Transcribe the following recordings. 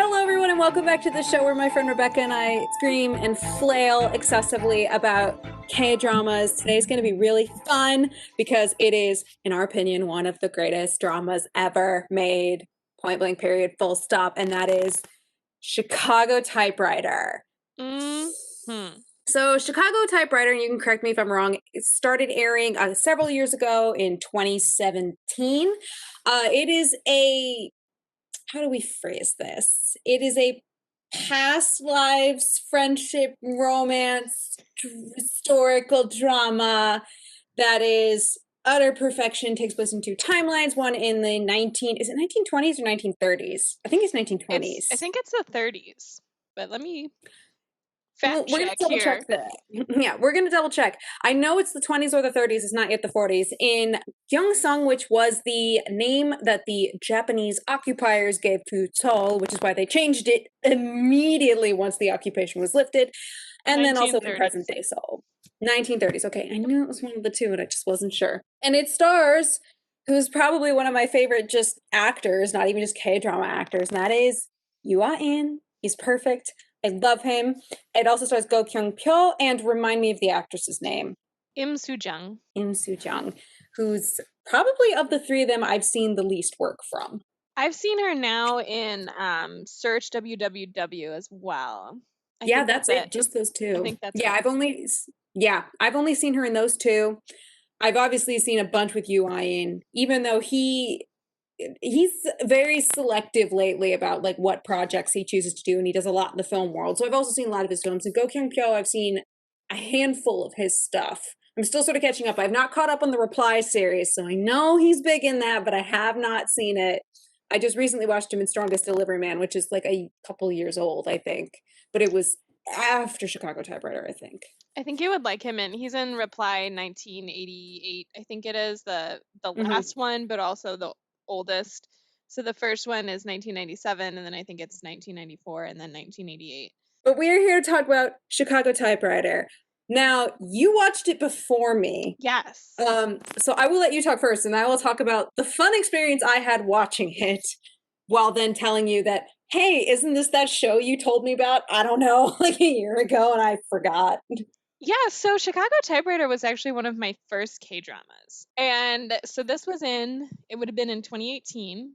Hello, everyone, and welcome back to the show where my friend Rebecca and I scream and flail excessively about K-dramas. Today's going to be really fun because it is, in our opinion, one of the greatest dramas ever made. Point blank, period, full stop. And that is Chicago Typewriter. So Chicago Typewriter, and you can correct me if I'm wrong, it started airing several years ago in 2017. It is a, how do we phrase this? It is a past lives, friendship, romance, historical drama that is utter perfection, takes place in two timelines, one in the 1920s or 1930s? I think it's 1920s. I think it's the 30s, but let me We're gonna check double here. check that. Yeah, we're gonna double check. I know it's the 20s or the 30s. It's not yet the 40s. In Gyeongsang, which was the name that the Japanese occupiers gave to Seoul, which is why they changed it immediately once the occupation was lifted, and then also in 1930s. present day Seoul. 1930s. Okay, I knew it was one of the two, and I just wasn't sure. And it stars who's probably one of my favorite just actors, not even just K-drama actors, and that is Yoo Ah-in. He's perfect. I love him. It also stars Go Kyung-pyo, and remind me of the actress's name. Im Soo-jung. Im Soo-jung, who's probably of the three of them I've seen the least work from. I've seen her now in Search WWW as well. Yeah, that's it. Just those two. I think that's I've only seen her in those two. I've obviously seen a bunch with Yoo Ah-in, even though he's very selective lately about like what projects he chooses to do, and he does a lot in the film world. So I've also seen a lot of his films. And Go Kyung-pyo, I've seen a handful of his stuff. I'm still sort of catching up. I've not caught up on the Reply series, so I know he's big in that, but I have not seen it. I just recently watched him in Strongest Delivery Man, which is like a couple years old, I think. But it was after Chicago Typewriter, I think. I think you would like him in. He's in Reply 1988. I think it is the last one, but also the oldest. So the first one is 1997, and then I think it's 1994, and then 1988. But we are here to talk about Chicago Typewriter. Now, you watched it before me. Yes. So I will let you talk first, and I will talk about the fun experience I had watching it, while then telling you that, hey, isn't this that show you told me about, I don't know, like a year ago, and I forgot? Yeah, so Chicago Typewriter was actually one of my first K-dramas. And so this was it would have been in 2018,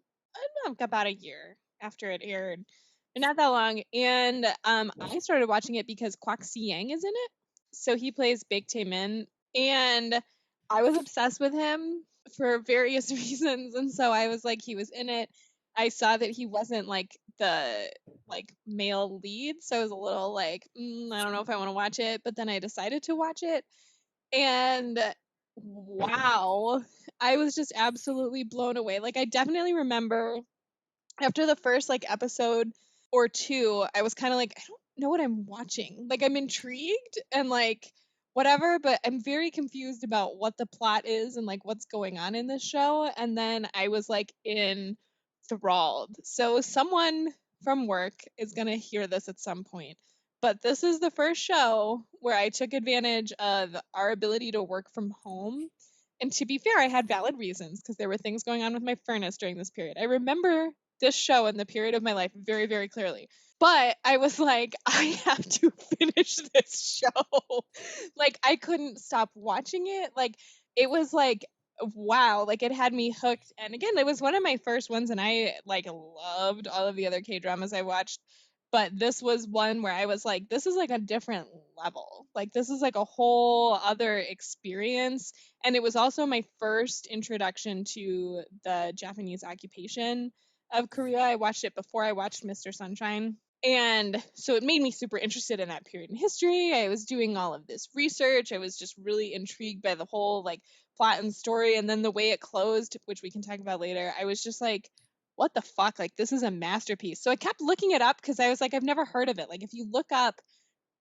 about a year after it aired. Not that long. And I started watching it because Kwak Si-yang is in it. So he plays Baek Tae-min. And I was obsessed with him for various reasons. And so I was like, he was in it. I saw that he wasn't like the male lead, so I was a little like, I don't know if I want to watch it, but then I decided to watch it, and wow, I was just absolutely blown away. Like, I definitely remember after the first episode or two, I was kind of like, I don't know what I'm watching. Like, I'm intrigued and like whatever, but I'm very confused about what the plot is and like what's going on in this show. And then I was like enthralled. So someone from work is going to hear this at some point. But this is the first show where I took advantage of our ability to work from home. And to be fair, I had valid reasons because there were things going on with my furnace during this period. I remember this show in the period of my life very, very clearly. But I was like, I have to finish this show. Like, I couldn't stop watching it. Like, it was like, wow, like it had me hooked. And again, it was one of my first ones, and I like loved all of the other K-dramas I watched. But this was one where I was like, this is like a different level. Like, this is like a whole other experience. And it was also my first introduction to the Japanese occupation of Korea. I watched it before I watched Mr. Sunshine. And so it made me super interested in that period in history. I was doing all of this research. I was just really intrigued by the whole like plot and story. And then the way it closed, which we can talk about later, I was just like, what the fuck? Like, this is a masterpiece. So I kept looking it up because I was like, I've never heard of it. Like, if you look up,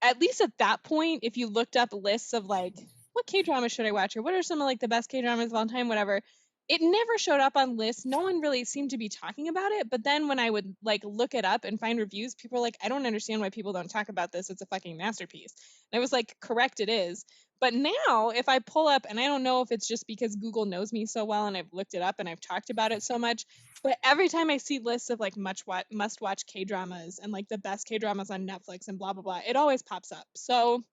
at least at that point, if you looked up lists of like, what K-drama should I watch, or what are some of like the best K-dramas of all time, whatever, it never showed up on lists. No one really seemed to be talking about it. But then when I would like look it up and find reviews, people were like, I don't understand why people don't talk about this. It's a fucking masterpiece. And I was like, correct, it is. But now, if I pull up, and I don't know if it's just because Google knows me so well and I've looked it up and I've talked about it so much, but every time I see lists of like must watch K dramas and like the best K dramas on Netflix and blah blah blah, it always pops up. So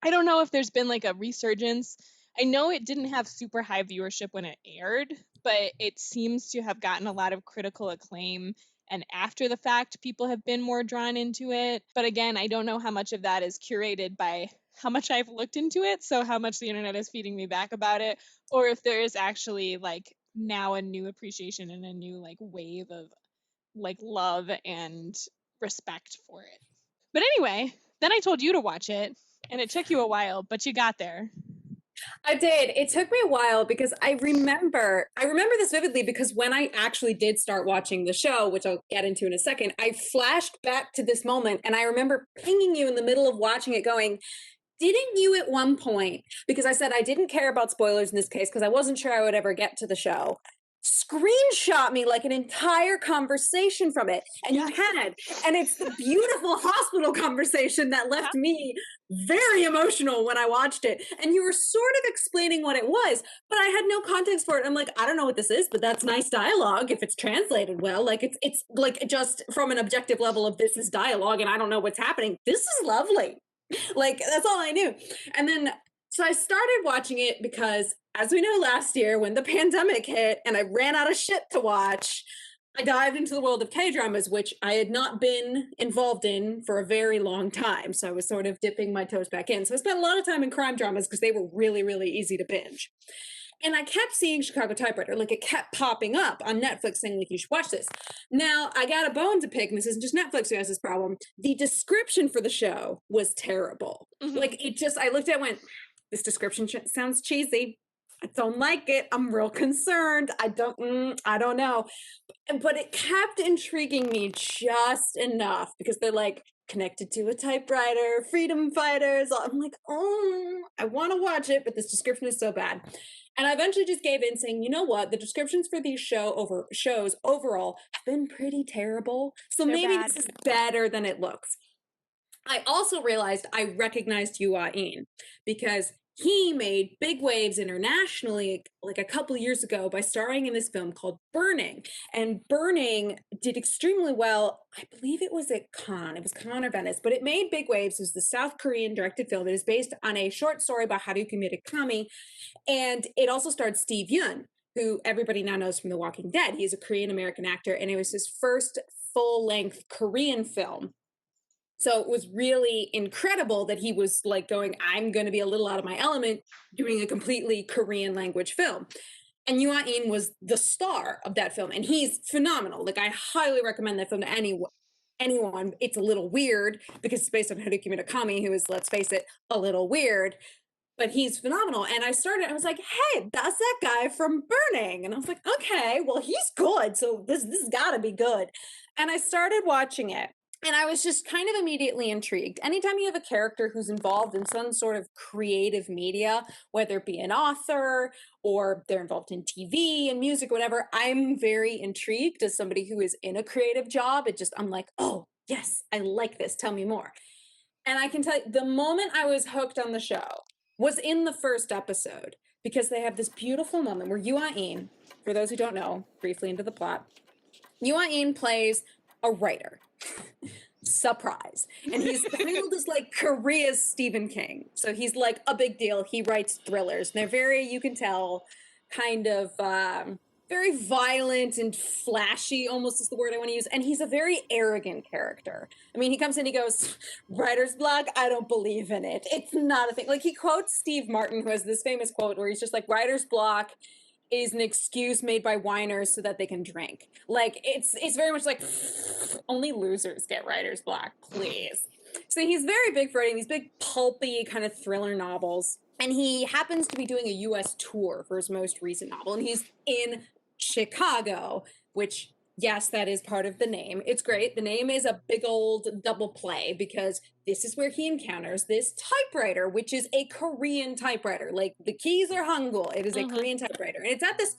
I don't know if there's been like a resurgence. I know it didn't have super high viewership when it aired, but it seems to have gotten a lot of critical acclaim. And after the fact, people have been more drawn into it. But again, I don't know how much of that is curated by how much I've looked into it. So, how much the internet is feeding me back about it, or if there is actually like now a new appreciation and a new like wave of like love and respect for it. But anyway, then I told you to watch it, and it took you a while, but you got there. I did. It took me a while because I remember this vividly because when I actually did start watching the show, which I'll get into in a second, I flashed back to this moment and I remember pinging you in the middle of watching it going, didn't you at one point, because I said I didn't care about spoilers in this case because I wasn't sure I would ever get to the show, screenshot me like an entire conversation from it? And you had, and it's the beautiful hospital conversation that left me very emotional when I watched it. And you were sort of explaining what it was, but I had no context for it. I'm like, I don't know what this is, but that's nice dialogue if it's translated well. Like it's like just from an objective level of this is dialogue and I don't know what's happening. This is lovely. Like that's all I knew. And then so I started watching it because as we know last year when the pandemic hit and I ran out of shit to watch, I dived into the world of K-dramas, which I had not been involved in for a very long time. So I was sort of dipping my toes back in. So I spent a lot of time in crime dramas because they were really, really easy to binge. And I kept seeing Chicago Typewriter, like it kept popping up on Netflix saying, like, you should watch this. Now, I got a bone to pick, and this isn't just Netflix who has this problem. The description for the show was terrible. Like, it just, I looked at it and went, this description sounds cheesy. I don't like it. I'm real concerned. I don't know. But it kept intriguing me just enough because they're like connected to a typewriter, freedom fighters. I'm like, oh, I want to watch it, but this description is so bad. And I eventually just gave in saying, you know what? The descriptions for these shows overall have been pretty terrible. So They're maybe bad. this is better than it looks. I also realized I recognized Yua In because he made big waves internationally like a couple years ago by starring in this film called Burning. And Burning did extremely well. I believe it was at Cannes. It was Cannes or Venice, but it made big waves. It was the South Korean directed film. It is based on a short story by Haruki Murakami. And it also starred Steve Yeun, who everybody now knows from The Walking Dead. He's a Korean American actor, and it was his first full-length Korean film. So it was really incredible that he was like going, I'm going to be a little out of my element doing a completely Korean language film. And Yua In was the star of that film, and he's phenomenal. Like I highly recommend that film to anyone. It's a little weird because it's based on Haruki Murakami, who is, let's face it, a little weird, but he's phenomenal. And I was like, hey, that's that guy from Burning. And I was like, okay, well, he's good. So this gotta be good. And I started watching it. And I was just kind of immediately intrigued. Anytime you have a character who's involved in some sort of creative media, whether it be an author or they're involved in TV and music, whatever, I'm very intrigued as somebody who is in a creative job. I'm like, oh, yes, I like this. Tell me more. And I can tell you, the moment I was hooked on the show was in the first episode because they have this beautiful moment where Yua In, for those who don't know, briefly into the plot, Yua In plays a writer. Surprise. And he's billed as like Korea's Stephen King. So he's like a big deal. He writes thrillers. And they're very, you can tell, kind of very violent and flashy, almost is the word I want to use. And he's a very arrogant character. I mean, he comes in, he goes, writer's block, I don't believe in it. It's not a thing. Like he quotes Steve Martin, who has this famous quote where he's just like, writer's block is an excuse made by whiners so that they can drink. Like it's very much like only losers get writer's block, please. So he's very big for writing these big pulpy kind of thriller novels. And he happens to be doing a US tour for his most recent novel. And he's in Chicago, which, yes, that is part of the name. It's great. The name is a big old double play because this is where he encounters this typewriter, which is a Korean typewriter. Like the keys are Hangul. It is a Korean typewriter. And it's at this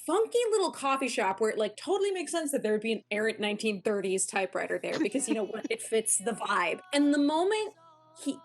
funky little coffee shop where it like totally makes sense that there would be an errant 1930s typewriter there because you know what? It fits the vibe. And the moment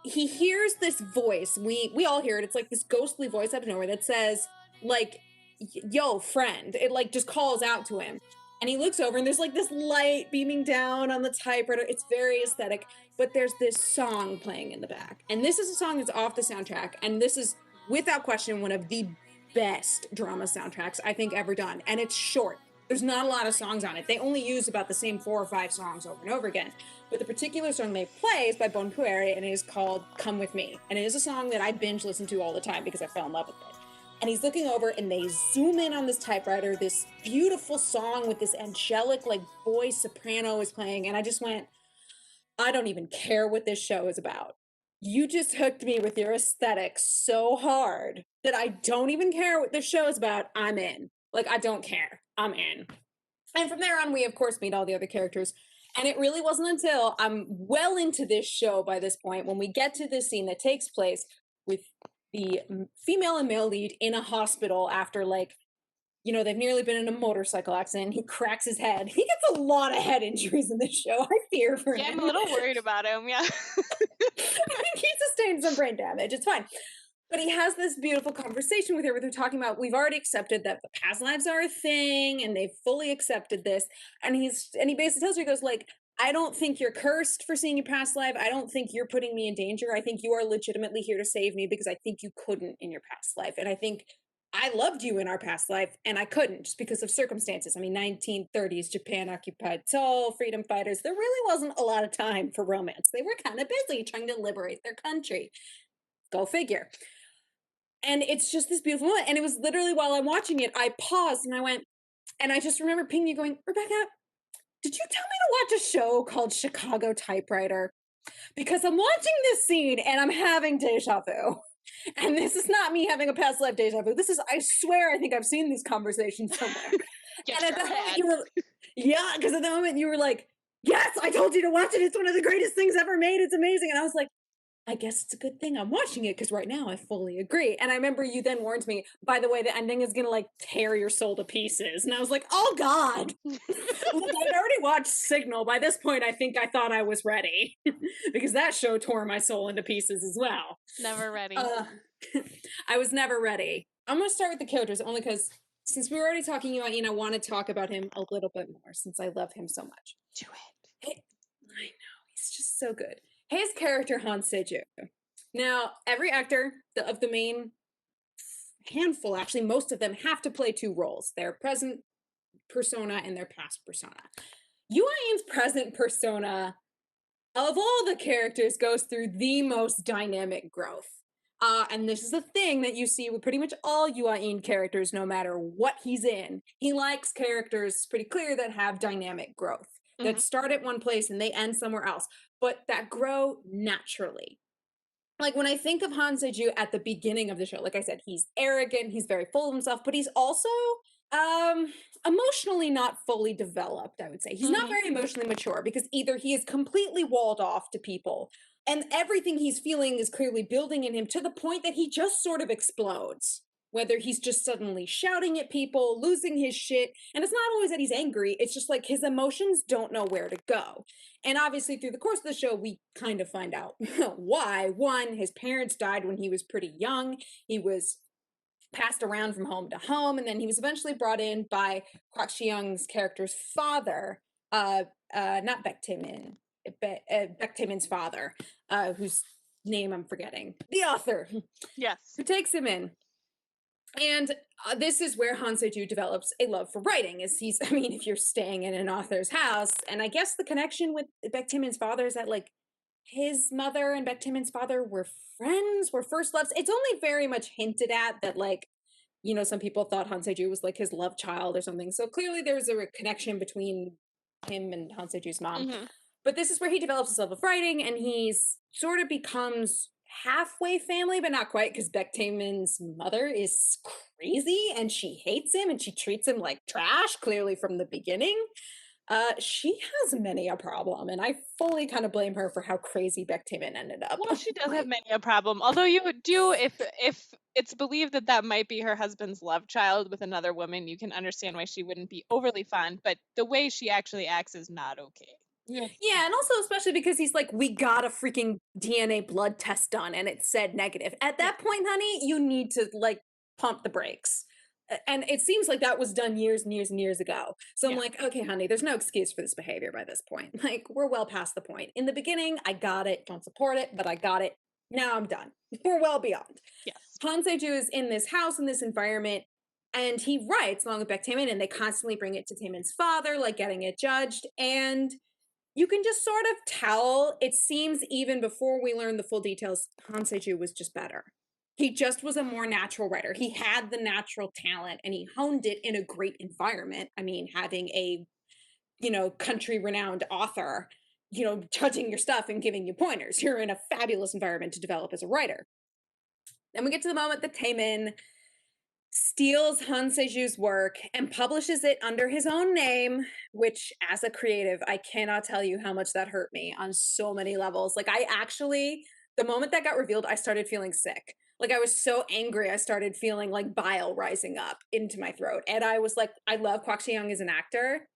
he hears this voice. We all hear it. It's like this ghostly voice out of nowhere that says, like, yo, friend. It like just calls out to him. And he looks over and there's like this light beaming down on the typewriter. It's very aesthetic, but there's this song playing in the back. And this is a song that's off the soundtrack. And this is without question one of the best drama soundtracks I think ever done. And it's short. There's not a lot of songs on it. They only use about the same 4 or 5 songs over and over again. But the particular song they play is by Bon Puere, and it is called Come With Me. And it is a song that I binge listen to all the time because I fell in love with it. And he's looking over and they zoom in on this typewriter, this beautiful song with this angelic, like, voice soprano is playing. And I just went, I don't even care what this show is about. You just hooked me with your aesthetic so hard that I don't even care what this show is about. I'm in. Like, I don't care. I'm in. And from there on, we, of course, meet all the other characters. And it really wasn't until I'm well into this show by this point when we get to this scene that takes place with the female and male lead in a hospital after, like, you know, they've nearly been in a motorcycle accident. He cracks his head. He gets a lot of head injuries in this show. I fear for him. Yeah, I'm a little worried about him. Yeah. I think he sustained some brain damage. It's fine. But he has this beautiful conversation with her where they're talking about, we've already accepted that the past lives are a thing and they've fully accepted this. And he basically tells her, he goes, like, I don't think you're cursed for seeing your past life. I don't think you're putting me in danger. I think you are legitimately here to save me because I think you couldn't in your past life. And I think I loved you in our past life and I couldn't just because of circumstances. I mean, 1930s, Japan occupied Seoul, freedom fighters. There really wasn't a lot of time for romance. They were kind of busy trying to liberate their country. Go figure. And it's just this beautiful moment. And it was literally while I'm watching it, I paused and I went, and I just remember pinging you going, Rebecca, did you tell me to watch a show called Chicago Typewriter? Because I'm watching this scene and I'm having deja vu. And this is not me having a past life deja vu. This is, I swear, I think I've seen these conversations somewhere. Yes, and at the moment you were, yeah, because at the moment you were like, yes, I told you to watch it. It's one of the greatest things ever made. It's amazing. And I was like, I guess it's a good thing I'm watching it because right now I fully agree. And I remember you then warned me, by the way, the ending is gonna like tear your soul to pieces. And I was like, oh God. Look, I'd already watched Signal. By this point, I think I thought I was ready because that show tore my soul into pieces as well. Never ready. I was never ready. I'm gonna start with the characters only because since we were already talking about Ian, I want to talk about him a little bit more since I love him so much. Do it. I know, he's just so good. His character, Han Seju. Now, every actor of the main handful, actually, most of them have to play 2 roles, their present persona and their past persona. Yuain's present persona, of all the characters, goes through the most dynamic growth. And this is a thing that you see with pretty much all Yuain characters, no matter what he's in. He likes characters, pretty clear, that have dynamic growth, that start at one place and they end somewhere else, but that grow naturally. Like when I think of Han Seju at the beginning of the show, like I said, he's arrogant, he's very full of himself, but he's also emotionally not fully developed, I would say. He's not very emotionally mature because either he is completely walled off to people and everything he's feeling is clearly building in him to the point that he just sort of explodes. Whether he's just suddenly shouting at people, losing his shit. And it's not always that he's angry. It's just like his emotions don't know where to go. And obviously through the course of the show, we kind of find out why. One, his parents died when he was pretty young. He was passed around from home to home. And then he was eventually brought in by Kwak Shi-young's character's father, not Baek Tae-min, Baek Tae-min's father, whose name I'm forgetting. The author. Yes. Who takes him in. And this is where Han Seju develops a love for writing. I mean, if you're staying in an author's house, and I guess the connection with Baek Tae-min's father is that, like, his mother and Baek Tae-min's father were friends, were first loves. It's only very much hinted at that, like, you know, some people thought Han Seju was like his love child or something. So clearly there's a connection between him and Han Seju's mom. But this is where he develops his love of writing, and he's sort of becomes halfway family, but not quite, because Baek Tae-min's mother is crazy and she hates him and she treats him like trash, clearly from the beginning. She has many a problem, and I fully kind of blame her for how crazy Baek Tae-min ended up. Well, she does have many a problem. Although you do, if it's believed that that might be her husband's love child with another woman, you can understand why she wouldn't be overly fond. But the way she actually acts is not okay. Yeah. Yeah, and also especially because he's like, we got a freaking DNA blood test done and it said negative. At Yeah. that point, honey, you need to like pump the brakes. And it seems like that was done years and years and years ago. So I'm Yeah. like, okay, honey, there's no excuse for this behavior by this point. Like, we're well past the point. In the beginning, I got it. Don't support it, but I got it. Now I'm done. We're well beyond. Yes. Han Seju is in this house, in this environment, and he writes along with Baek Taemin, and they constantly bring it to Taemin's father, like getting it judged. And you can just sort of tell, it seems even before we learn the full details, Han Seju was just better. He just was a more natural writer. He had the natural talent and he honed it in a great environment. I mean, having a, country renowned author, judging your stuff and giving you pointers. You're in a fabulous environment to develop as a writer. Then we get to the moment that Taemin steals Han Seju's work and publishes it under his own name, which as a creative, I cannot tell you how much that hurt me on so many levels. Like the moment that got revealed, I started feeling sick. Like I was so angry, I started feeling like bile rising up into my throat. And I was like, I love Kwak Si-young as an actor.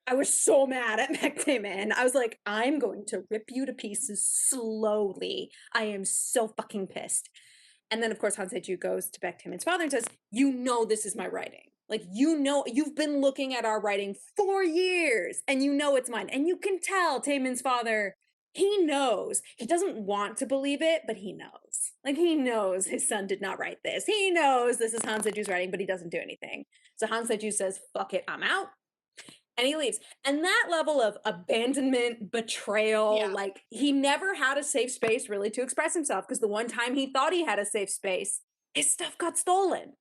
I was so mad at Baek Taemin. I was like, I'm going to rip you to pieces slowly. I am so fucking pissed. And then, of course, Han Se-ju goes to Baek Taemin's father and says, this is my writing. Like, you've been looking at our writing for years and it's mine. And you can tell Taemin's father, he knows. He doesn't want to believe it, but he knows. Like, he knows his son did not write this. He knows this is Han Se-ju's writing, but he doesn't do anything. So Han Se-ju says, fuck it, I'm out. And he leaves. And that level of abandonment, betrayal, Yeah. like he never had a safe space really to express himself because the one time he thought he had a safe space, his stuff got stolen.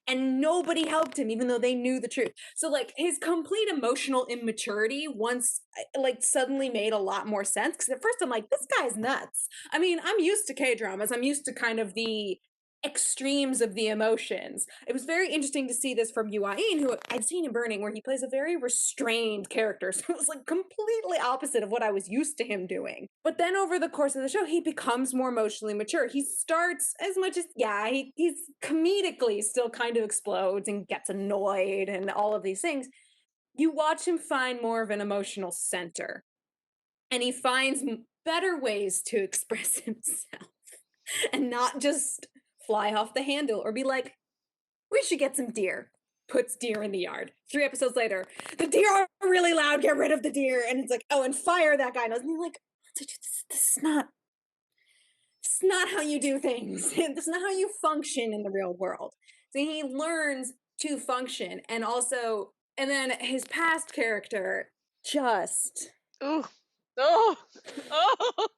And nobody helped him, even though they knew the truth. So, like, his complete emotional immaturity once, like, suddenly made a lot more sense. Because at first I'm like, this guy's nuts. I mean, I'm used to K-dramas. I'm used to kind of the extremes of the emotions. It was very interesting to see this from Yu Ah-in, who I've seen in Burning, where he plays a very restrained character. So it was like completely opposite of what I was used to him doing. But then over the course of the show, he becomes more emotionally mature. He starts as much as, he's comedically still kind of explodes and gets annoyed and all of these things. You watch him find more of an emotional center. And he finds better ways to express himself and not just fly off the handle or be like, we should get some deer. Puts deer in the yard. 3 episodes later, the deer are really loud, get rid of the deer. And it's like, oh, and fire that guy. And you're like, this is not how you do things. This is not how you function in the real world. So he learns to function. And then his past character just Ooh. Oh. Oh.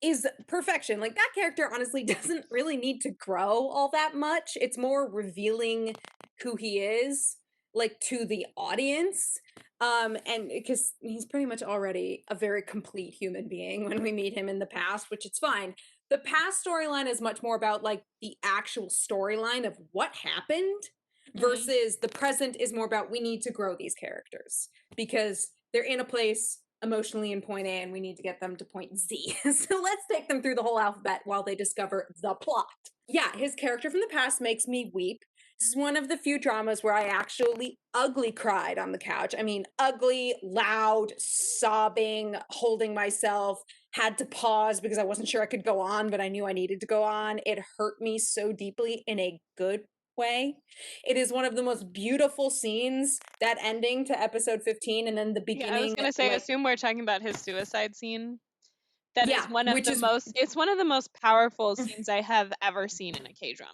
is perfection. Like that character honestly doesn't really need to grow all that much. It's more revealing who he is, like to the audience. And because he's pretty much already a very complete human being when we meet him in the past, which it's fine. The past storyline is much more about like the actual storyline of what happened versus the present is more about we need to grow these characters because they're in a place emotionally in point A and we need to get them to point Z. So let's take them through the whole alphabet while they discover the plot. Yeah, his character from the past makes me weep. This is one of the few dramas where I actually ugly cried on the couch. I mean, ugly, loud, sobbing, holding myself, had to pause because I wasn't sure I could go on, but I knew I needed to go on. It hurt me so deeply in a good way. It is one of the most beautiful scenes, that ending to episode 15 and then the Yeah, I was beginning. gonna say, Like, assume we're talking about his suicide scene. That is yeah, one of which the is, most. It's one of the most powerful scenes I have ever seen in a K drama.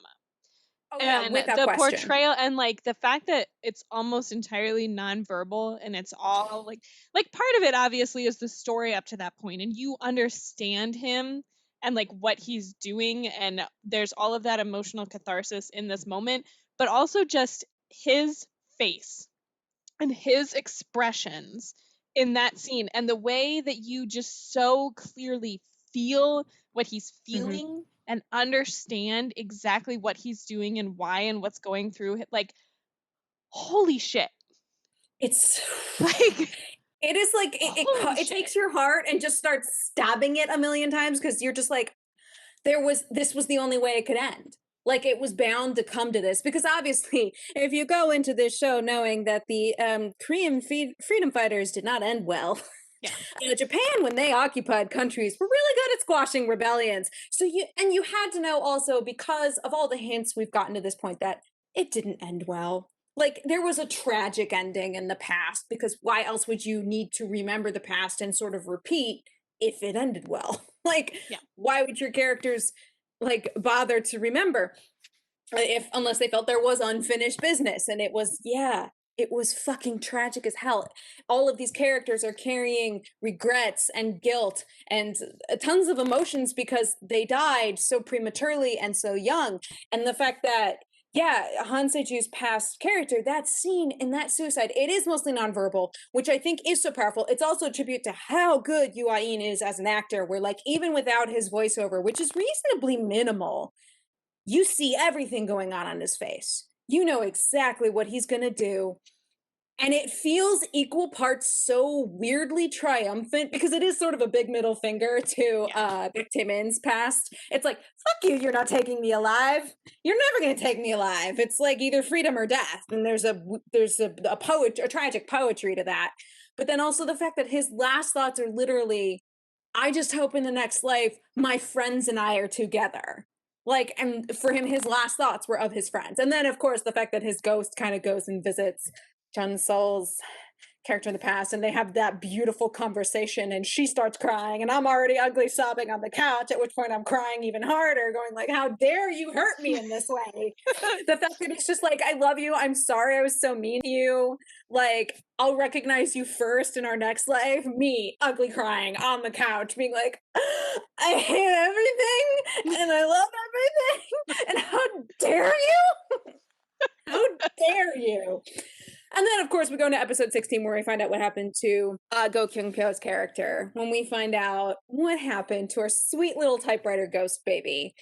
oh yeah, And without the question. portrayal and like the fact that it's almost entirely nonverbal and it's all like part of it obviously is the story up to that point and you understand him and like what he's doing and there's all of that emotional catharsis in this moment, but also just his face and his expressions in that scene and the way that you just so clearly feel what he's feeling and understand exactly what he's doing and why and what's going through like holy shit. It's Like it is like holy it shit. takes your heart and just starts stabbing it a million times because you're just like, this was the only way it could end. Like it was bound to come to this because obviously, if you go into this show knowing that the Korean freedom fighters did not end well, Yeah. Japan, when they occupied countries, were really good at squashing rebellions. So you had to know also because of all the hints we've gotten to this point that it didn't end well. Like there was a tragic ending in the past because why else would you need to remember the past and sort of repeat if it ended well? Like Yeah. why would your characters like bother to remember if unless they felt there was unfinished business and it was fucking tragic as hell. All of these characters are carrying regrets and guilt and tons of emotions because they died so prematurely and so young. And the fact that, yeah, Han Seju's past character, that scene in that suicide, it is mostly nonverbal, which I think is so powerful. It's also a tribute to how good Yu Ain is as an actor, where like even without his voiceover, which is reasonably minimal, you see everything going on his face. You know exactly what he's going to do. And it feels equal parts so weirdly triumphant because it is sort of a big middle finger to Baek Tae-min's past. It's like, fuck you, you're not taking me alive. You're never going to take me alive. It's like either freedom or death. And there's a tragic poetry to that. But then also the fact that his last thoughts are literally, I just hope in the next life my friends and I are together. Like, and for him, his last thoughts were of his friends. And then, of course, the fact that his ghost kind of goes and visits Chun Sol's character in the past, and they have that beautiful conversation, and she starts crying, and I'm already ugly sobbing on the couch, at which point I'm crying even harder, going like, how dare you hurt me in this way? The fact that it's just like, I love you, I'm sorry I was so mean to you, like, I'll recognize you first in our next life. Me, ugly crying on the couch, being like, I hate everything, and I love everything, and how dare you? How dare you? And then, of course, we go into episode 16 where we find out what happened to Go Kyung Pyo's character. When we find out what happened to our sweet little typewriter ghost baby,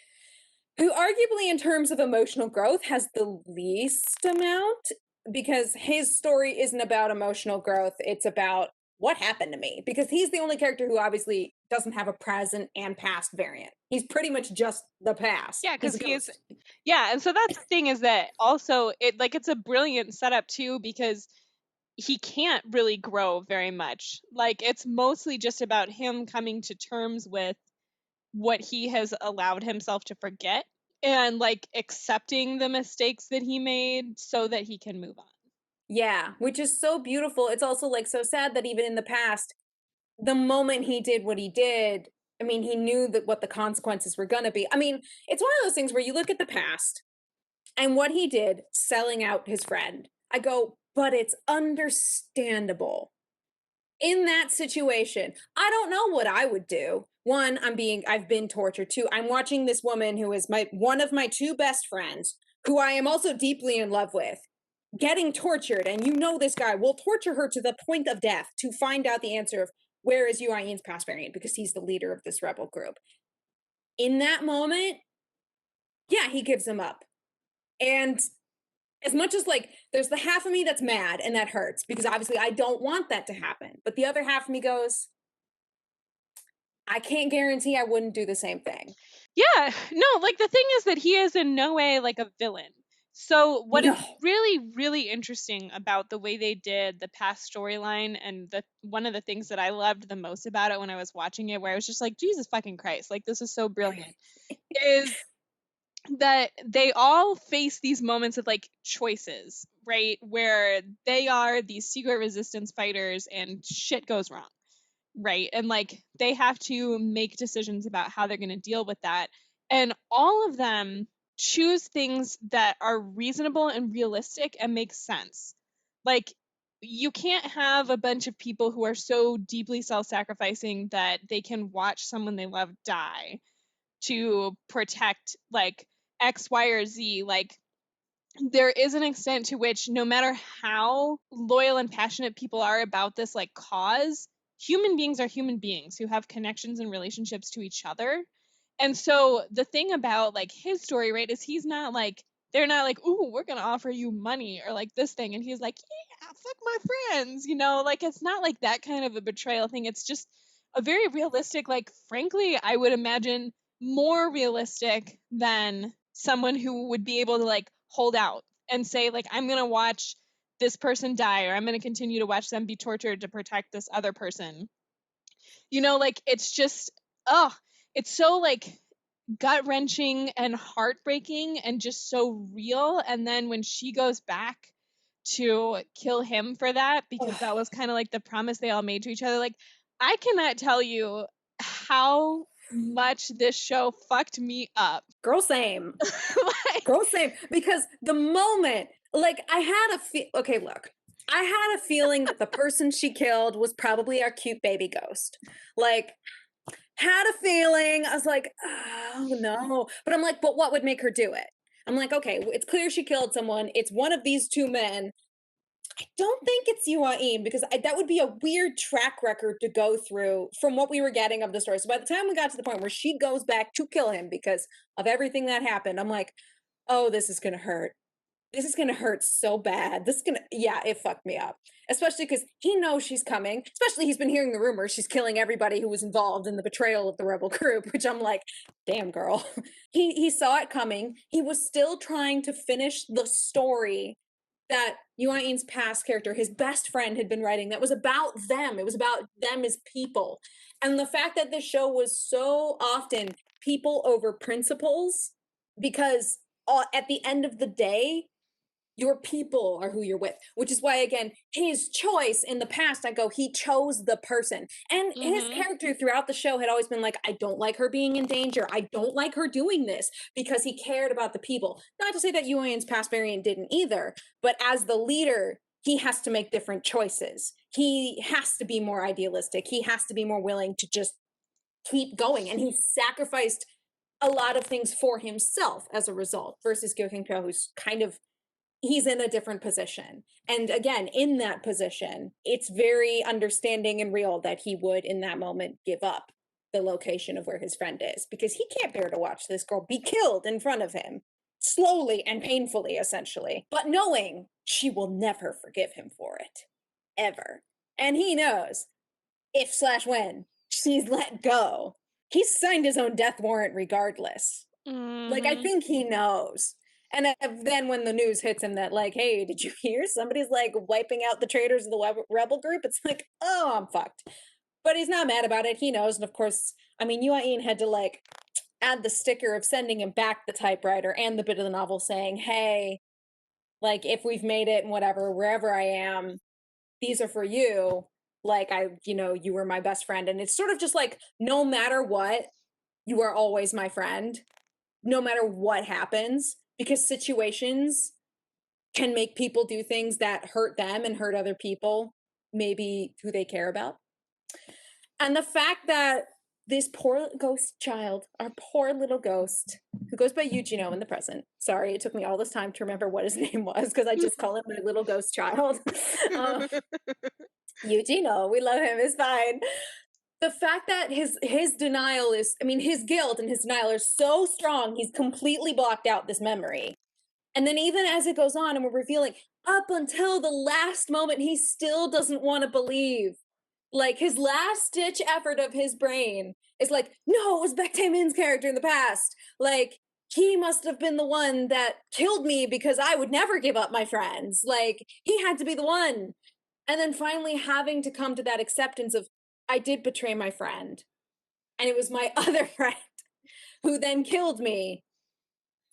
who arguably, in terms of emotional growth, has the least amount because his story isn't about emotional growth. It's about what happened to me because he's the only character who obviously doesn't have a present and past variant. He's pretty much just the past. Yeah, He's because a he is. ghost. Yeah, and so that's the thing is that also it's a brilliant setup too because he can't really grow very much. Like it's mostly just about him coming to terms with what he has allowed himself to forget and like accepting the mistakes that he made so that he can move on. Yeah, which is so beautiful. It's also like so sad that even in the past, the moment he did what he did, I mean, he knew that what the consequences were going to be. I mean, it's one of those things where you look at the past and what he did, selling out his friend. I go, but it's understandable. In that situation, I don't know what I would do. One, I've been tortured. Two, I'm watching this woman who is one of my two best friends, who I am also deeply in love with, getting tortured, and you know this guy will torture her to the point of death to find out the answer of where is Yu Ain's past variant because he's the leader of this rebel group. In that moment, yeah, he gives him up. And as much as like there's the half of me that's mad and that hurts because obviously I don't want that to happen. But the other half of me goes, I can't guarantee I wouldn't do the same thing. Yeah, no, like the thing is that he is in no way like a villain. So what is No. really really interesting about the way they did the past storyline and the one of the things that I loved the most about it when I was watching it where I was just like Jesus fucking Christ, like this is so brilliant is that they all face these moments of like choices, right? Where they are these secret resistance fighters and shit goes wrong, right? And like they have to make decisions about how they're going to deal with that. And all of them choose things that are reasonable and realistic and make sense. Like you can't have a bunch of people who are so deeply self-sacrificing that they can watch someone they love die to protect like X, Y, or Z. Like there is an extent to which no matter how loyal and passionate people are about this like cause, human beings are human beings who have connections and relationships to each other. And so the thing about like his story, right, is he's not like they're not like, ooh, we're gonna offer you money or like this thing. And he's like, yeah, fuck my friends, you know, like it's not like that kind of a betrayal thing. It's just a very realistic, like frankly, I would imagine more realistic than someone who would be able to like hold out and say like, I'm gonna watch this person die, or I'm gonna continue to watch them be tortured to protect this other person. Like it's just, oh, it's so like gut wrenching and heartbreaking and just so real. And then when she goes back to kill him for that, because that was kind of like the promise they all made to each other, like I cannot tell you how much this show fucked me up. Girl, same. Like, Girl, same. Because the moment, like, okay, look, I had a feeling that the person she killed was probably our cute baby ghost. Like, had a feeling. I was like, oh no. But I'm like, but what would make her do it? I'm like, okay, it's clear she killed someone. It's one of these two men. I don't think it's Yuaim because that would be a weird track record to go through from what we were getting of the story. So by the time we got to the point where she goes back to kill him because of everything that happened, I'm like, oh, this is going to hurt. This is going to hurt so bad. Yeah, it fucked me up. Especially because he knows she's coming. Especially he's been hearing the rumors she's killing everybody who was involved in the betrayal of the rebel group, which I'm like, damn, girl. He saw it coming. He was still trying to finish the story that Yuain's past character, his best friend, had been writing that was about them. It was about them as people. And the fact that this show was so often people over principles, because at the end of the day, your people are who you're with, which is why, again, his choice in the past, I go, he chose the person. And his character throughout the show had always been like, I don't like her being in danger. I don't like her doing this, because he cared about the people. Not to say that Yuan's past variant didn't either, but as the leader, he has to make different choices. He has to be more idealistic. He has to be more willing to just keep going. And he sacrificed a lot of things for himself as a result, versus Gyokenko, who's kind of, he's in a different position. And again, in that position, it's very understanding and real that he would, in that moment, give up the location of where his friend is, because he can't bear to watch this girl be killed in front of him, slowly and painfully, essentially, but knowing she will never forgive him for it, ever. And he knows if/when she's let go, he's signed his own death warrant regardless. Like, I think he knows. And then when the news hits him that, like, hey, did you hear somebody's like wiping out the traitors of the rebel group? It's like, oh, I'm fucked. But he's not mad about it. He knows. And of course, I mean, Yuain had to like add the sticker of sending him back the typewriter and the bit of the novel saying, hey, like, if we've made it and whatever, wherever I am, these are for you. Like, you were my best friend. And it's sort of just like, no matter what, you are always my friend, no matter what happens, because situations can make people do things that hurt them and hurt other people, maybe who they care about. And the fact that this poor ghost child, our poor little ghost, who goes by Eugeno in the present. Sorry, it took me all this time to remember what his name was, because I just call him my little ghost child. Eugeno, we love him, it's fine. The fact that his denial is, I mean, his guilt and his denial are so strong, he's completely blocked out this memory. And then even as it goes on and we're revealing, up until the last moment, he still doesn't want to believe. Like, his last ditch effort of his brain is like, no, it was Baek Tae-min's character in the past. Like, he must have been the one that killed me because I would never give up my friends. Like, he had to be the one. And then finally having to come to that acceptance of, I did betray my friend. And it was my other friend who then killed me,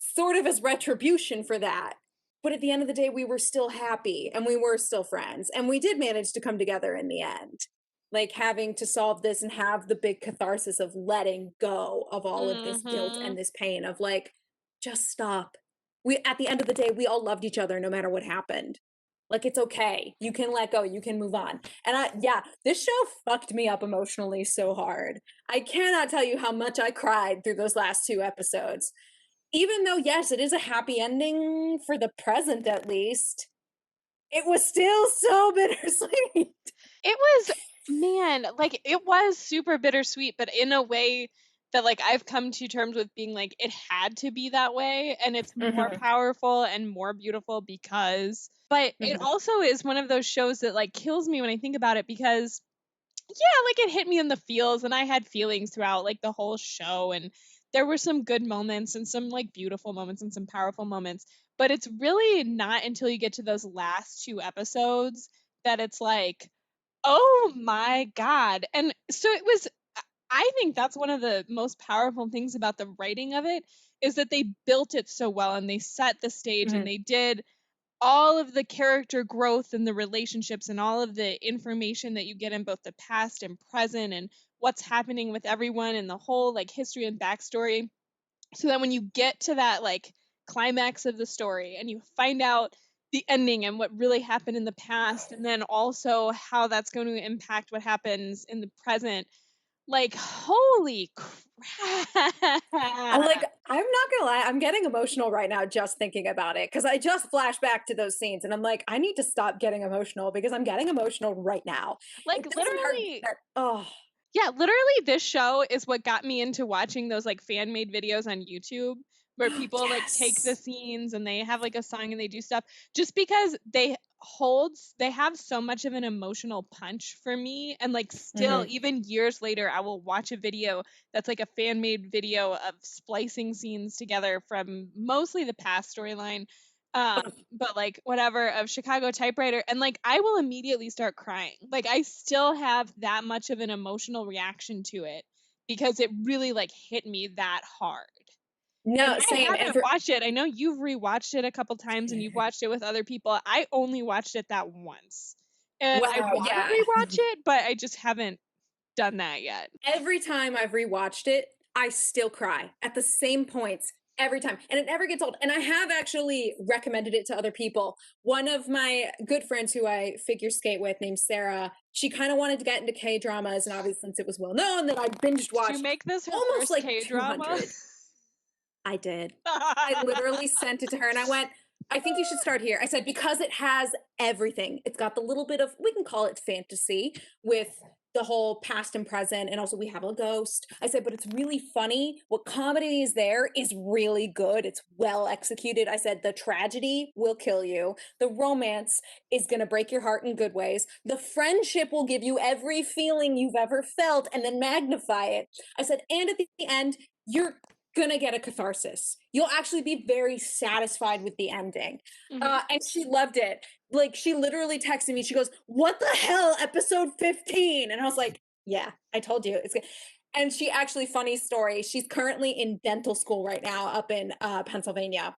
sort of as retribution for that. But at the end of the day, we were still happy and we were still friends. And we did manage to come together in the end. Like, having to solve this and have the big catharsis of letting go of all of this guilt and this pain of like, just stop. At the end of the day, we all loved each other no matter what happened. Like, it's okay. You can let go. You can move on. And this show fucked me up emotionally so hard. I cannot tell you how much I cried through those last 2 episodes. Even though, yes, it is a happy ending for the present, at least, it was still so bittersweet. It was, man, like it was super bittersweet, but in a way that like I've come to terms with being like, it had to be that way. And it's more powerful and more beautiful because, but it also is one of those shows that like kills me when I think about it, because yeah, like it hit me in the feels and I had feelings throughout like the whole show, and there were some good moments and some like beautiful moments and some powerful moments, but it's really not until you get to those last two episodes that it's like, oh my God. And so it was, I think that's one of the most powerful things about the writing of it is that they built it so well and they set the stage and Mhm. they did all of the character growth and the relationships and all of the information that you get in both the past and present and what's happening with everyone and the whole like history and backstory. So that when you get to that like climax of the story and you find out the ending and what really happened in the past, and then also how that's going to impact what happens in the present, like, holy crap. Like, I'm not gonna lie, I'm getting emotional right now just thinking about it because I just flashed back to those scenes and I'm like, I need to stop getting emotional because I'm getting emotional right now. Like, It doesn't hurt literally, that. Oh, yeah, literally this show is what got me into watching those like fan made videos on YouTube where people like take the yes. scenes and they have like a song and they do stuff just because they have so much of an emotional punch for me, and like still Mhm. even years later I will watch a video that's like a fan made video of splicing scenes together from mostly the past storyline, but like whatever, of Chicago Typewriter, and like I will immediately start crying. Like I still have that much of an emotional reaction to it because it really like hit me that hard. And No, I same. And haven't for watched it. I know you've rewatched it a couple times and you've watched it with other people. I only watched it that once. And I wow, want to yeah. rewatch it, but I just haven't done that yet. Every time I've rewatched it, I still cry at the same points every time. And it never gets old. And I have actually recommended it to other people. One of my good friends who I figure skate with, named Sarah, she kind of wanted to get into K dramas. And obviously, since it was well known, that I binged Did you watched make this her almost first like K-drama? 200. I did. I literally sent it to her and I went, I think you should start here. I said, because it has everything. It's got the little bit of, we can call it fantasy with the whole past and present. And also, we have a ghost. I said, but it's really funny. What comedy is there is really good. It's well executed. I said, the tragedy will kill you. The romance is going to break your heart in good ways. The friendship will give you every feeling you've ever felt and then magnify it. I said, and at the end, you're gonna get a catharsis. You'll actually be very satisfied with the ending. Mhm. And she loved it. Like she literally texted me. She goes, "What the hell, episode 15?" And I was like, "Yeah, I told you it's good." And she actually, funny story. She's currently in dental school right now up in Pennsylvania,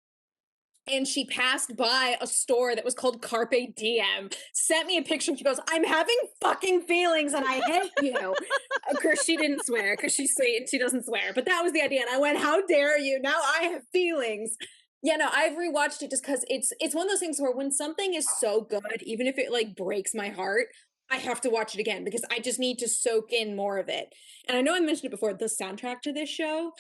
and she passed by a store that was called Carpe Diem, sent me a picture, and she goes, I'm having fucking feelings and I hate you. Of course, she didn't swear because she's sweet and she doesn't swear, but that was the idea. And I went, how dare you? Now I have feelings. Yeah, no, I've rewatched it just because it's one of those things where when something is so good, even if it like breaks my heart, I have to watch it again because I just need to soak in more of it. And I know I mentioned it before, the soundtrack to this show,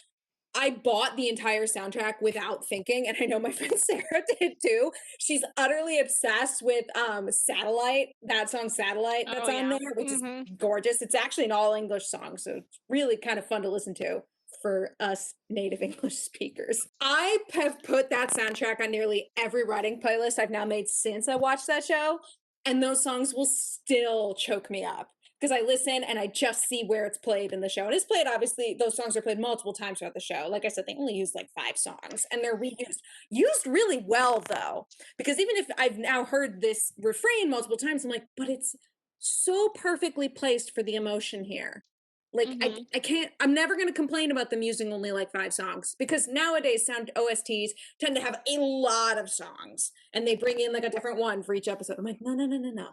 I bought the entire soundtrack without thinking, and I know my friend Sarah did too. She's utterly obsessed with Satellite, that song Satellite that's Oh on yeah. there, which is Mhm. gorgeous. It's actually an all English song, so it's really kind of fun to listen to for us native English speakers. I have put that soundtrack on nearly every writing playlist I've now made since I watched that show, and those songs will still choke me up because I listen and I just see where it's played in the show. And it's played, obviously, those songs are played multiple times throughout the show. Like I said, they only use like 5 songs and they're reused. Used really well, though, because even if I've now heard this refrain multiple times, I'm like, but it's so perfectly placed for the emotion here. Like Mhm. I can't, I'm never going to complain about them using only like 5 songs because nowadays sound OSTs tend to have a lot of songs and they bring in like a different one for each episode. I'm like, no, no, no, no, no,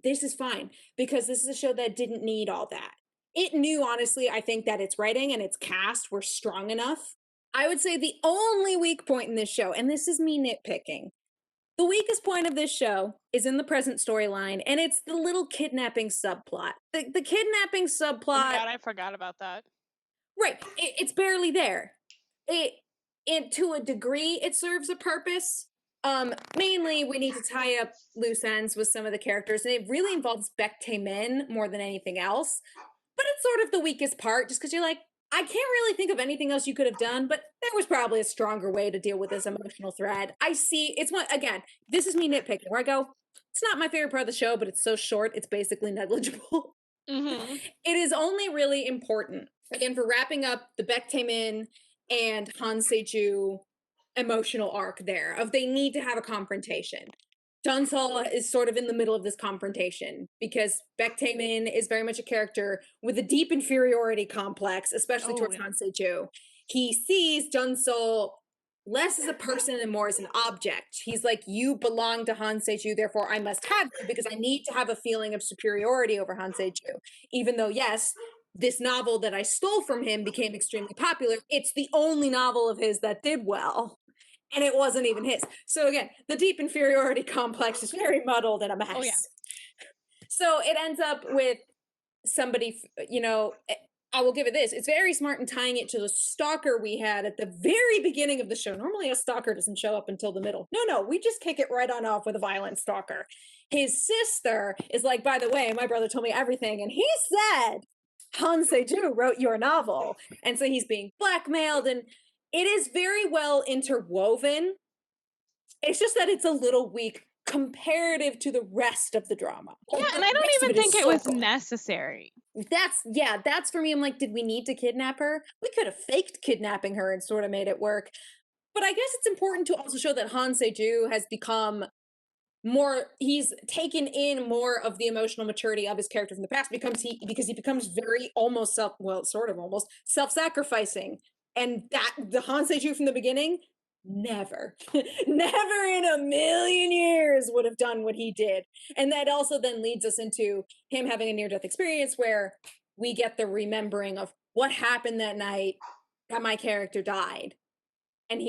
this is fine because this is a show that didn't need all that. It knew, honestly, I think that its writing and its cast were strong enough. I would say the only weak point in this show, and this is me nitpicking, the weakest point of this show is in the present storyline, and it's the little kidnapping subplot. The kidnapping Oh my subplot, God, I forgot about that. right, it's barely there. It, it to a degree, it serves a purpose. Mainly, we need to tie up loose ends with some of the characters, and it really involves Baektae Min more than anything else. But it's sort of the weakest part, just because you're like, I can't really think of anything else you could have done, but there was probably a stronger way to deal with this emotional thread. I see it's one again, this is me nitpicking where I go, it's not my favorite part of the show, but it's so short, it's basically negligible. Mhm. It is only really important again, for wrapping up the Baek Tae-min and Han Se-ju emotional arc there of they need to have a confrontation. Jun-Sol is sort of in the middle of this confrontation because Baek Tae-min is very much a character with a deep inferiority complex, especially Oh, towards yeah. Han Se-ju. He sees Jun-Sol less as a person and more as an object. He's like, you belong to Han Se-ju, therefore I must have you because I need to have a feeling of superiority over Han Se-ju. Even though, yes, this novel that I stole from him became extremely popular, it's the only novel of his that did well. And it wasn't even his. So again, the deep inferiority complex is very muddled and a mess. Oh, yeah. So it ends up with somebody, I will give it this. It's very smart in tying it to the stalker we had at the very beginning of the show. Normally a stalker doesn't show up until the middle. No, we just kick it right on off with a violent stalker. His sister is like, by the way, my brother told me everything. And he said, Han Se-ju wrote your novel. And so he's being blackmailed. And it is very well interwoven. It's just that it's a little weak comparative to the rest of the drama. Yeah, and I The don't rest of even think is it so was good. necessary. That's for me. I'm like, did we need to kidnap her? We could have faked kidnapping her and sort of made it work. But I guess it's important to also show that Han Se-ju has become he's taken in more of the emotional maturity of his character from the past because he becomes very almost almost self-sacrificing. And that the Han Se-ju from the beginning never never in a million years would have done what he did. And that also then leads us into him having a near-death experience where we get the remembering of what happened that night that my character died, and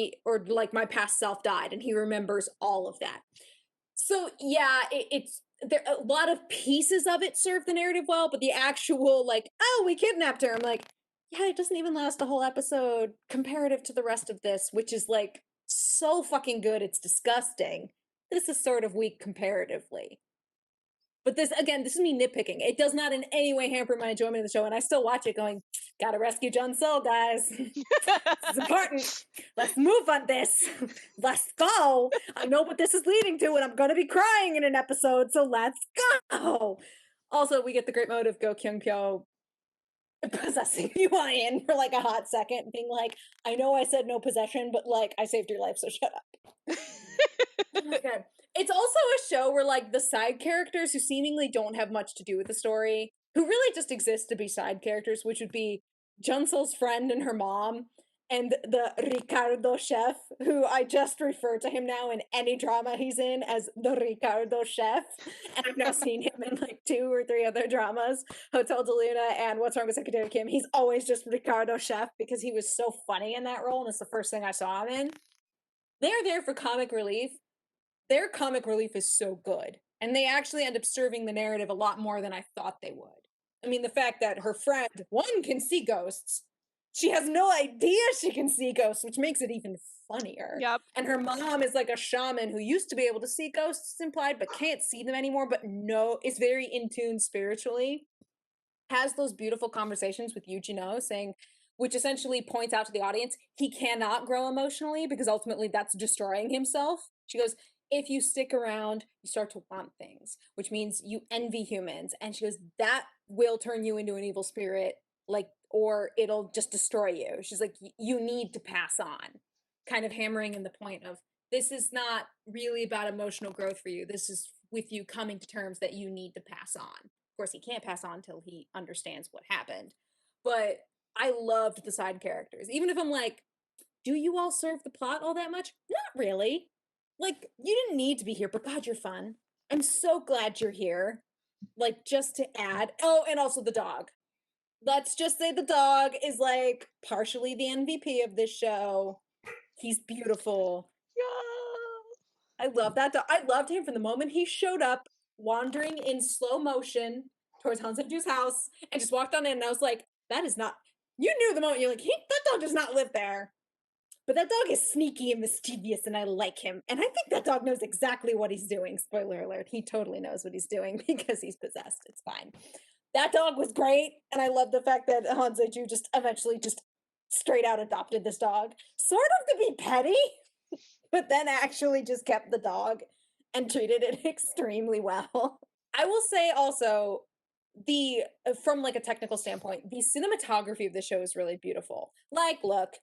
like my past self died, and he remembers all of that. So yeah, it's there. A lot of pieces of it serve the narrative well, but the actual like, oh, we kidnapped her. I'm like, yeah, it doesn't even last a whole episode comparative to the rest of this, which is like so fucking good. It's disgusting. This is sort of weak comparatively. But this is me nitpicking. It does not in any way hamper my enjoyment of the show, and I still watch it going, gotta rescue Jun-Sol, guys. This is important. Let's move on this. Let's go. I know what this is leading to, and I'm gonna be crying in an episode, so let's go. Also, we get the great mode of Go Kyung Pyo possessing Yuan for like a hot second, being like, I know I said no possession, but like I saved your life, so shut up. Oh my god. It's also a show where like the side characters who seemingly don't have much to do with the story, who really just exist to be side characters, which would be Junsel's friend and her mom, and the Ricardo chef, who I just refer to him now in any drama he's in as the Ricardo chef. And I've now seen him in like 2 or 3 other dramas, Hotel de Luna and What's Wrong with Secretary Kim. He's always just Ricardo chef because he was so funny in that role, and it's the first thing I saw him in. They're there for comic relief. Their comic relief is so good. And they actually end up serving the narrative a lot more than I thought they would. I mean, the fact that her friend, one, can see ghosts. She has no idea she can see ghosts, which makes it even funnier. Yep. And her mom is like a shaman who used to be able to see ghosts implied, but can't see them anymore, but is very in tune spiritually. Has those beautiful conversations with Yujino saying, which essentially points out to the audience, he cannot grow emotionally because ultimately that's destroying himself. She goes, if you stick around, you start to want things, which means you envy humans. And she goes, that will turn you into an evil spirit, like, or it'll just destroy you. She's like, you need to pass on, kind of hammering in the point of this is not really about emotional growth for you. This is with you coming to terms that you need to pass on. Of course, he can't pass on until he understands what happened. But I loved the side characters. Even if I'm like, do you all serve the plot all that much? Not really. Like, you didn't need to be here, but God, you're fun. I'm so glad you're here. Like, just to add. Oh, and also the dog. Let's just say the dog is like partially the MVP of this show. He's beautiful. Yeah. I love that dog. I loved him from the moment he showed up, wandering in slow motion towards Han Se-ju's house, and just walked on in. And I was like, that is not. You knew the moment you're like, that dog does not live there. But that dog is sneaky and mischievous, and I like him. And I think that dog knows exactly what he's doing. Spoiler alert, he totally knows what he's doing because he's possessed. It's fine. That dog was great, and I love the fact that Han Se-ju just eventually just straight out adopted this dog. Sort of to be petty, but then actually just kept the dog and treated it extremely well. I will say also, from like a technical standpoint, the cinematography of the show is really beautiful. Like, look,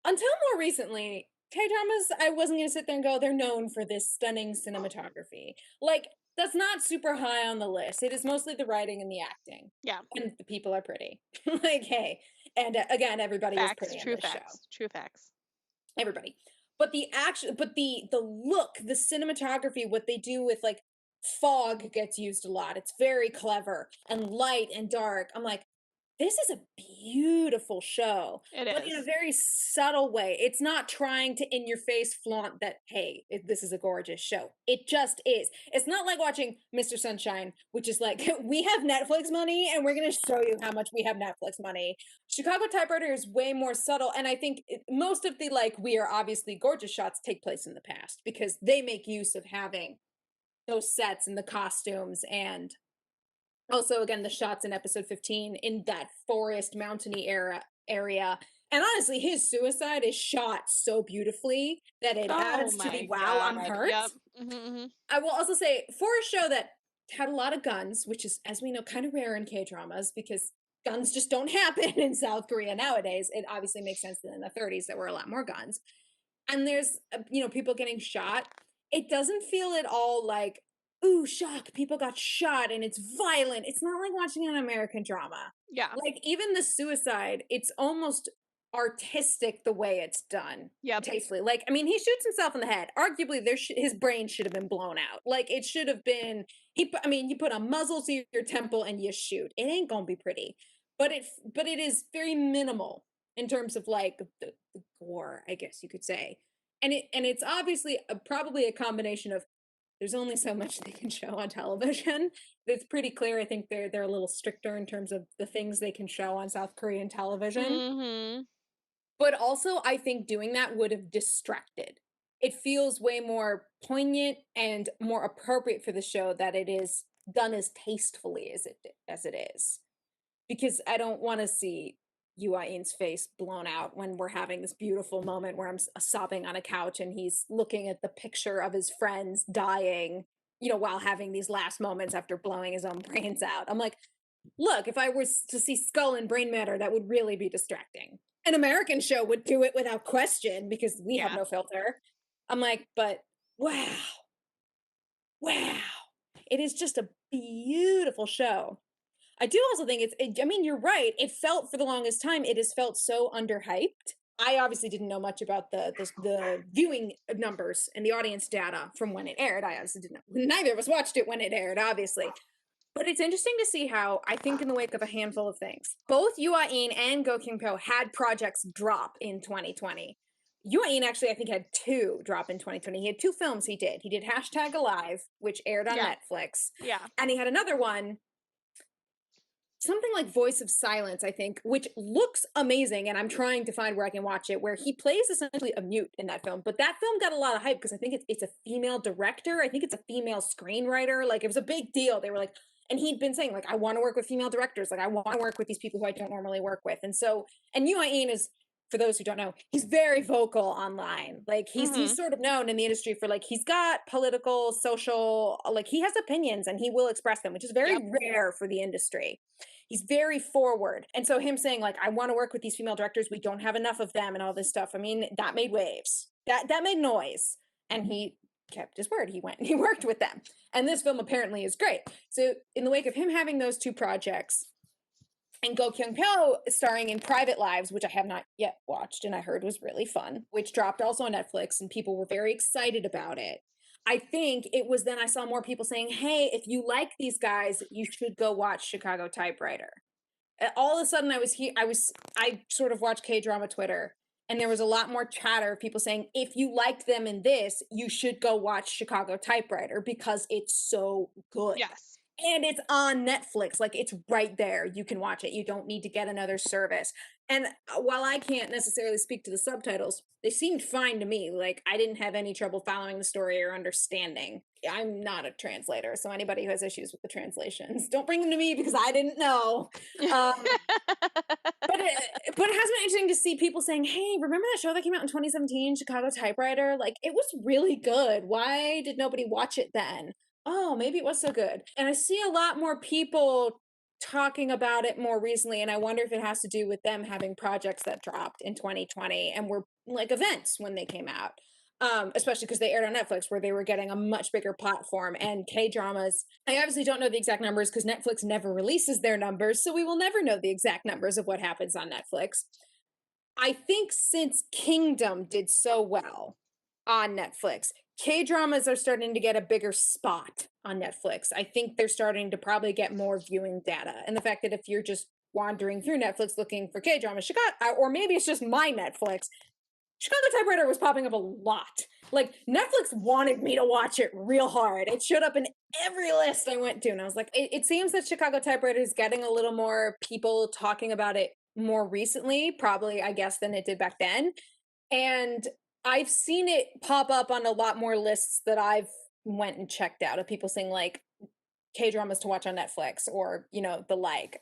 until more recently, K-dramas, I wasn't gonna sit there and go, they're known for this stunning cinematography. Like, that's not super high on the list. It is mostly the writing and the acting. Yeah. And the people are pretty. Like, hey. And again, everybody is Facts. pretty in True this show. facts. True facts. Everybody. But the action, but the look, the cinematography, what they do with like fog gets used a lot. It's very clever, and light and dark. I'm like, this is a beautiful show, It but in a is. very subtle way. It's not trying to in your face flaunt that, hey, this is a gorgeous show. It just is. It's not like watching Mr. Sunshine, which is like, we have Netflix money and we're going to show you how much we have Netflix money. Chicago Typewriter is way more subtle. And I think most of the like, we are obviously gorgeous shots take place in the past because they make use of having those sets and the costumes and also again the shots in episode 15 in that forest mountainy area. And honestly, his suicide is shot so beautifully that it Oh adds to the my wow, I'm god. hurt. Yep. Mm-hmm. I will also say, for a show that had a lot of guns, which is, as we know, kind of rare in K-dramas because guns just don't happen in South Korea nowadays. It obviously makes sense that in the 30s there were a lot more guns. And there's, people getting shot. It doesn't feel at all like, ooh, shock, people got shot and it's violent. It's not like watching an American drama. Yeah. Like, even the suicide, it's almost artistic the way it's done. Yep. Tastefully. Like, I mean, he shoots himself in the head. Arguably, his brain should have been blown out. Like, it should have been, you put a muzzle to your temple and you shoot. It ain't gonna be pretty. But it is very minimal in terms of like the gore, I guess you could say. And it's obviously probably a combination of there's only so much they can show on television. It's pretty clear. I think they're a little stricter in terms of the things they can show on South Korean television. Mm-hmm. But also, I think doing that would have distracted. It feels way more poignant and more appropriate for the show that it is done as tastefully as it is. Because I don't want to see Yu In's face blown out when we're having this beautiful moment where I'm sobbing on a couch and he's looking at the picture of his friends dying, while having these last moments after blowing his own brains out. I'm like, look, if I were to see skull and brain matter, that would really be distracting. An American show would do it without question because we have Yeah. no filter. I'm like, but wow, wow. It is just a beautiful show. I do also think I mean, you're right. It felt for the longest time, it has felt so underhyped. I obviously didn't know much about the viewing numbers and the audience data from when it aired. I obviously didn't know. Neither of us watched it when it aired, obviously. But it's interesting to see how, I think in the wake of a handful of things, both Yoo In and Go Kyung-pyo had projects drop in 2020. Yoo In actually, I think, had two drop in 2020. He had two films he did. He did #Alive, which aired on Yeah. Netflix. Yeah. And he had another one, something like Voice of Silence, I think, which looks amazing. And I'm trying to find where I can watch it, where he plays essentially a mute in that film. But that film got a lot of hype because I think it's a female director. I think it's a female screenwriter. Like, it was a big deal. They were like, and he'd been saying, like, I want to work with female directors. Like, I want to work with these people who I don't normally work with. And Yoo In is, for those who don't know, he's very vocal online. Like, he's sort of known in the industry for, like, he's got political, social, like, he has opinions and he will express them, which is very rare for the industry. He's very forward. And so him saying, like, I want to work with these female directors, we don't have enough of them and all this stuff. I mean, that made waves. That made noise. And he kept his word. He went and he worked with them. And this film apparently is great. So in the wake of him having those two projects, and Go Kyung-pyo starring in Private Lives, which I have not yet watched and I heard was really fun, which dropped also on Netflix and people were very excited about it. I think it was then I saw more people saying, hey, if you like these guys, you should go watch Chicago Typewriter. All of a sudden I sort of watched K-drama Twitter and there was a lot more chatter of people saying, if you liked them in this, you should go watch Chicago Typewriter because it's so good. Yes. And it's on Netflix. Like, it's right there. You can watch it. You don't need to get another service. And while I can't necessarily speak to the subtitles, they seemed fine to me. Like, I didn't have any trouble following the story or understanding. I'm not a translator, so anybody who has issues with the translations, don't bring them to me because I didn't know. But it has been interesting to see people saying, hey, remember that show that came out in 2017, Chicago Typewriter? Like, it was really good. Why did nobody watch it then? Oh, maybe it was so good. And I see a lot more people talking about it more recently, and I wonder if it has to do with them having projects that dropped in 2020 and were like events when they came out. Especially because they aired on Netflix, where they were getting a much bigger platform. And K dramas, I obviously don't know the exact numbers because Netflix never releases their numbers, so we will never know the exact numbers of what happens on Netflix. I think since Kingdom did so well on Netflix, K dramas are starting to get a bigger spot on Netflix. I think they're starting to probably get more viewing data. And the fact that if you're just wandering through Netflix looking for K dramas, or maybe it's just my Netflix, Chicago Typewriter was popping up a lot. Like, Netflix wanted me to watch it real hard. It showed up in every list I went to. And I was like, it seems that Chicago Typewriter is getting a little more people talking about it more recently, probably, I guess, than it did back then. And I've seen it pop up on a lot more lists that I've went and checked out of people saying like K dramas to watch on Netflix or, the like.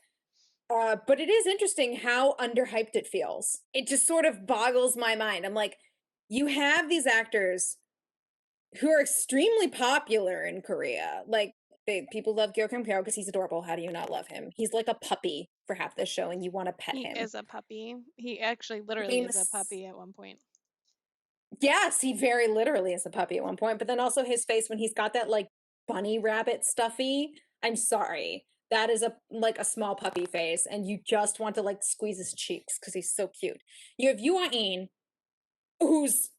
But it is interesting how underhyped it feels. It just sort of boggles my mind. I'm like, you have these actors who are extremely popular in Korea. Like, people love Gyo Kim Pyo because he's adorable. How do you not love him? He's like a puppy for half the show, and you want to pet He him. is a puppy. He actually literally is a Famous. puppy at one point. Yes, he very literally is a puppy at one point, but then also his face when he's got that like bunny rabbit stuffy. I'm sorry. That is a small puppy face, and you just want to like squeeze his cheeks because he's so cute. You have Yoo In, who's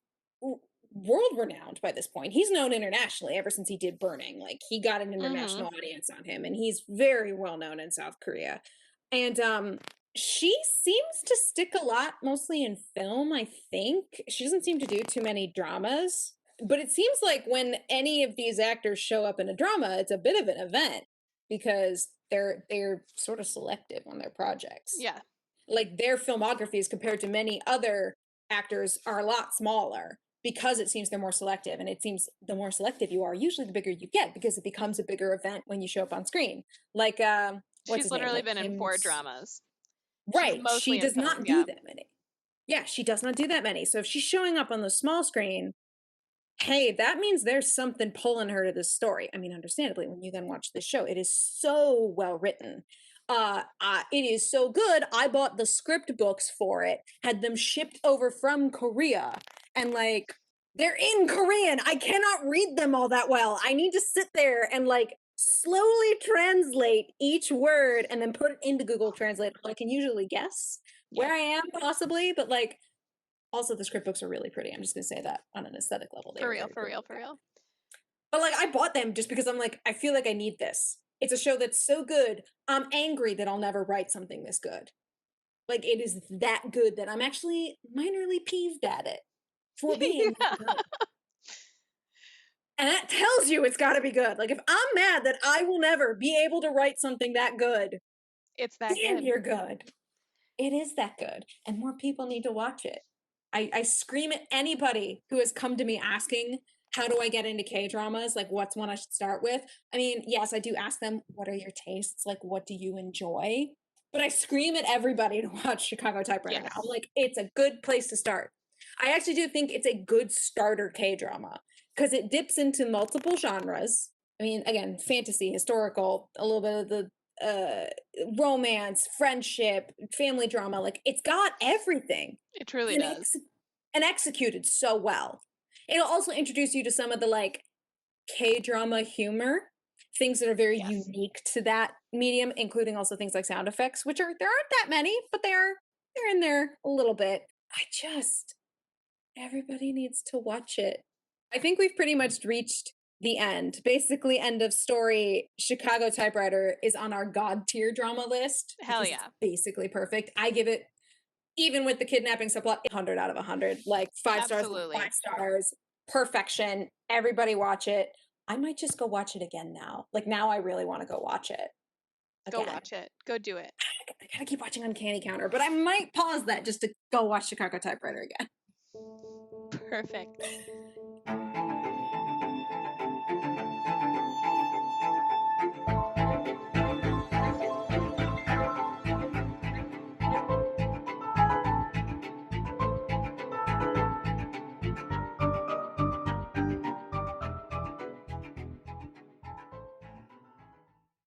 world renowned by this point. He's known internationally ever since he did Burning. Like, he got an Mm-hmm. international audience on him, and he's very well known in South Korea. And she seems to stick a lot mostly in film, I think. She doesn't seem to do too many dramas. But it seems like when any of these actors show up in a drama, it's a bit of an event because they're sort of selective on their projects. Yeah. Like, their filmographies compared to many other actors are a lot smaller because it seems they're more selective, and it seems the more selective you are, usually the bigger you get because it becomes a bigger event when you show up on screen. Like, what's She's his name? literally Like been in 4 Kim's. dramas. She's Right, she mostly in does film, not do yeah. that many. Yeah, she does not do that many. So if she's showing up on the small screen, hey, that means there's something pulling her to this story. I mean, understandably, when you then watch this show, it is so well written. It is so good. I bought the script books for it, had them shipped over from Korea, and like, they're in Korean. I cannot read them all that well. I need to sit there and like slowly translate each word and then put it into Google Translate. I can usually guess Yeah. where I am, possibly, but like, also, the script books are really pretty. I'm just gonna say that on an aesthetic level, they For are real, very for pretty. real, for real. But like, I bought them just because I'm like, I feel like I need this. It's a show that's so good. I'm angry that I'll never write something this good. Like, it is that good that I'm actually minorly peeved at it for being that good. And that tells you it's got to be good. Like, if I'm mad that I will never be able to write something that good, It's that damn, good. you're good. It is that good, and more people need to watch it. I scream at anybody who has come to me asking, how do I get into K dramas? Like, what's one I should start with? I mean, yes, I do ask them, what are your tastes? Like, what do you enjoy? But I scream at everybody to watch Chicago Typewriter now. Yes. I'm like, it's a good place to start. I actually do think it's a good starter K drama because it dips into multiple genres. I mean, again, fantasy, historical, a little bit of the romance, friendship, family drama. Like, it's got everything It truly and, does. and executed so well. It'll also introduce you to some of the like K drama humor, things that are very Yes. unique to that medium, including also things like sound effects, which are there aren't that many, but they're in there a little bit. I just Everybody needs to watch it. I think we've pretty much reached the end. Basically, end of story. Chicago Typewriter is on our god tier drama list Hell because it's yeah. basically perfect. I give it, even with the kidnapping subplot, 100 out of 100. Like, 5 stars, Absolutely. 5 stars, perfection. Everybody watch it. I might just go watch it again now. Like, now I really want to go watch it Go again. watch it. Go do it. I gotta keep watching Uncanny Counter, but I might pause that just to go watch Chicago Typewriter again. Perfect.